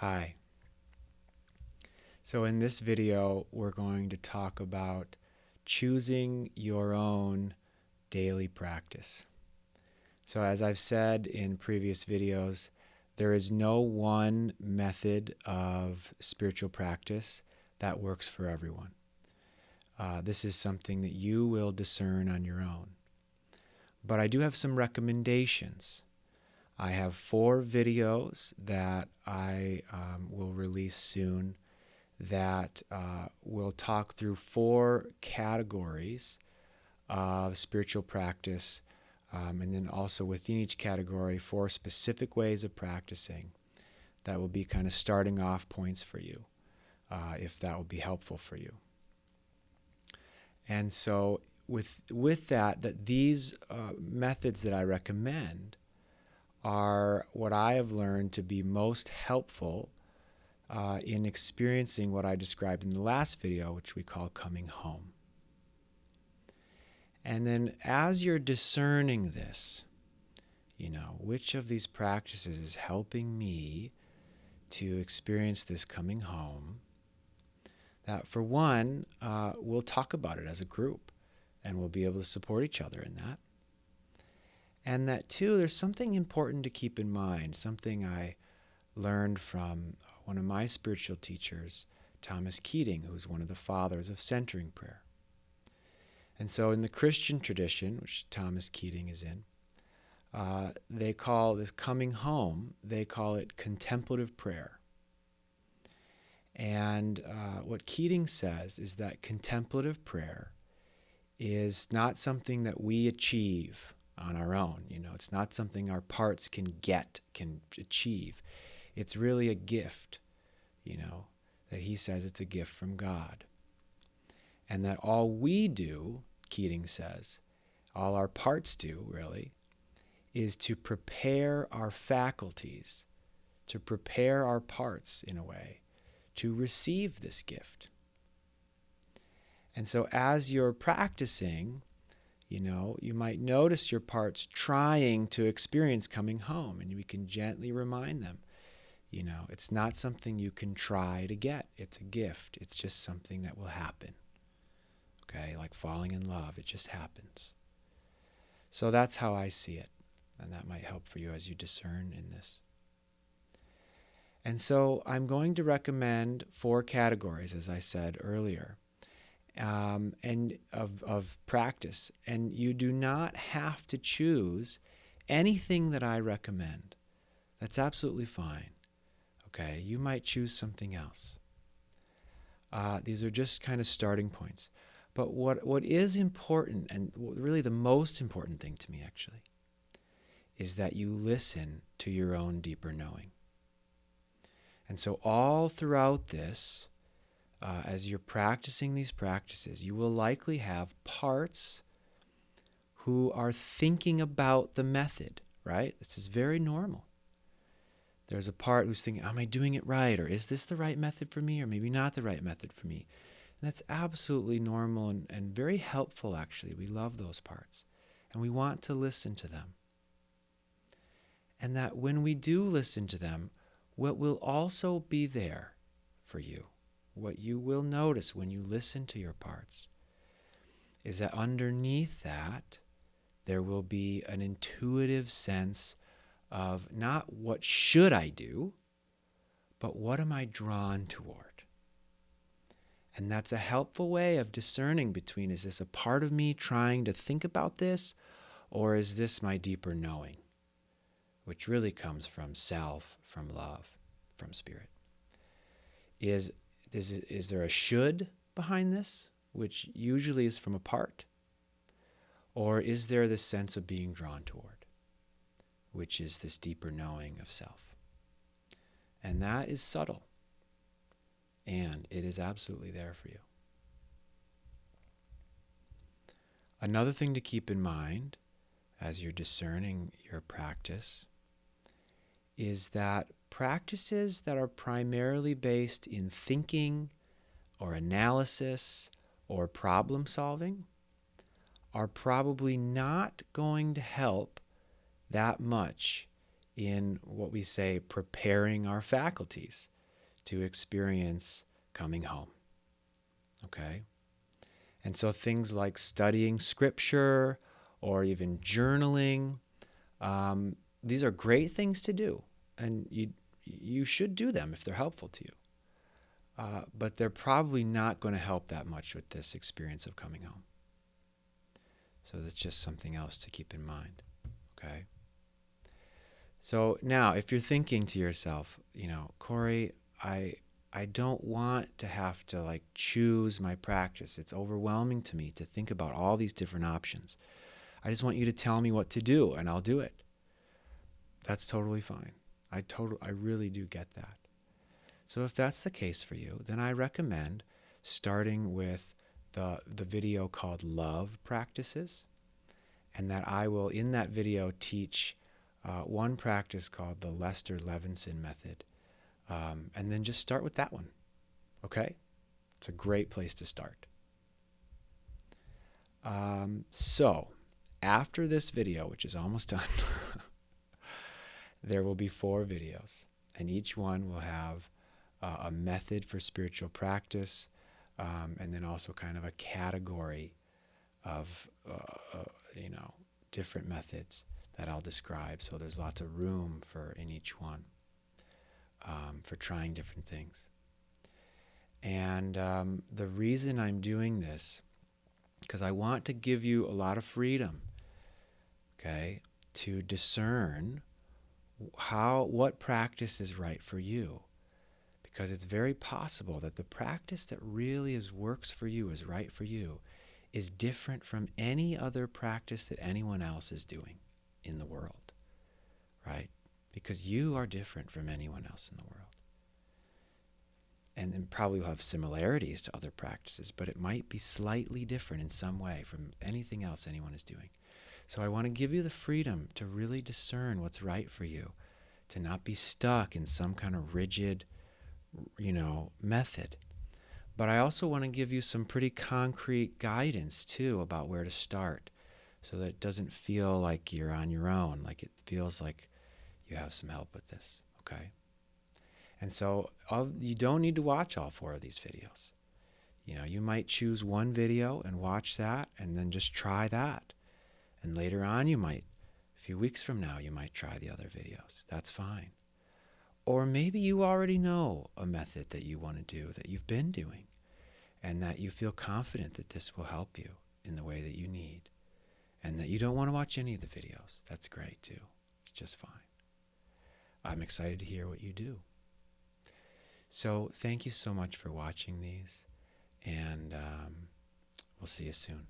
Hi. So in this video, we're going to talk about choosing your own daily practice. So as I've said in previous videos, there is no one method of spiritual practice that works for everyone. This is something that you will discern on your own. But I do have some recommendations. I have 4 videos that I will release soon that will talk through 4 categories of spiritual practice, and then also within each category 4 specific ways of practicing that will be kind of starting off points for you, if that will be helpful for you. And so with that these methods that I recommend are what I have learned to be most helpful in experiencing what I described in the last video, which we call coming home. And then as you're discerning this, which of these practices is helping me to experience this coming home, that for one, we'll talk about it as a group and we'll be able to support each other in that. And that two, there's something important to keep in mind, something I learned from one of my spiritual teachers, Thomas Keating, who's one of the fathers of centering prayer. And so in the Christian tradition, which Thomas Keating is in, they call this coming home, they call it contemplative prayer. And what Keating says is that contemplative prayer is not something that we achieve on our own. It's not something our parts can achieve. It's really a gift, that he says it's a gift from God. And that all we do, Keating says, all our parts do really, is to prepare our faculties, to prepare our parts in a way, to receive this gift. And so as you're practicing, you might notice your parts trying to experience coming home, and we can gently remind them, it's not something you can try to get. It's a gift. It's just something that will happen. Okay, like falling in love, it just happens. So that's how I see it, and that might help for you as you discern in this. And so I'm going to recommend 4 categories, as I said earlier, and of practice. And you do not have to choose anything that I recommend. That's absolutely fine. Okay, you might choose something else. These are just kind of starting points. But what is important, and really the most important thing to me actually, is that you listen to your own deeper knowing. And so all throughout this, as you're practicing these practices, you will likely have parts who are thinking about the method, right? This is very normal. There's a part who's thinking, am I doing it right? Or is this the right method for me? Or maybe not the right method for me. And that's absolutely normal and very helpful, actually. We love those parts. And we want to listen to them. And that when we do listen to them, what will also be there for you, what you will notice when you listen to your parts, is that underneath that, there will be an intuitive sense of not what should I do, but what am I drawn toward? And that's a helpful way of discerning between, is this a part of me trying to think about this, or is this my deeper knowing, which really comes from self, from love, from spirit? Is there a should behind this, which usually is from a part? Or is there this sense of being drawn toward, which is this deeper knowing of self? And that is subtle. And it is absolutely there for you. Another thing to keep in mind as you're discerning your practice is that practices that are primarily based in thinking or analysis or problem solving are probably not going to help that much in what we say preparing our faculties to experience coming home. Okay? And so things like studying scripture or even journaling, these are great things to do, and you should do them if they're helpful to you. But they're probably not going to help that much with this experience of coming home. So that's just something else to keep in mind. Okay? So now, if you're thinking to yourself, Corey, I don't want to have to choose my practice. It's overwhelming to me to think about all these different options. I just want you to tell me what to do and I'll do it. That's totally fine. I really do get that. So if that's the case for you, then I recommend starting with the video called Love Practices, and that I will, in that video, teach one practice called the Lester Levinson method. And then just start with that one, okay? It's a great place to start. So after this video, which is almost done, there will be 4 videos, and each one will have a method for spiritual practice, and then also kind of a category of, different methods that I'll describe. So there's lots of room in each one. For trying different things. And the reason I'm doing this, because I want to give you a lot of freedom, okay, to discern what practice is right for you. Because it's very possible that the practice that really works for you, is right for you, is different from any other practice that anyone else is doing in the world, right? Because you are different from anyone else in the world. And probably will have similarities to other practices, but it might be slightly different in some way from anything else anyone is doing. So I want to give you the freedom to really discern what's right for you, to not be stuck in some kind of rigid, method. But I also want to give you some pretty concrete guidance too about where to start, so that it doesn't feel like you're on your own, like it feels like you have some help with this, okay? And so you don't need to watch all 4 of these videos. You might choose one video and watch that and then just try that. And later on, a few weeks from now, you might try the other videos. That's fine. Or maybe you already know a method that you want to do that you've been doing, and that you feel confident that this will help you in the way that you need, and that you don't want to watch any of the videos. That's great too. It's just fine. I'm excited to hear what you do. So thank you so much for watching these, and we'll see you soon.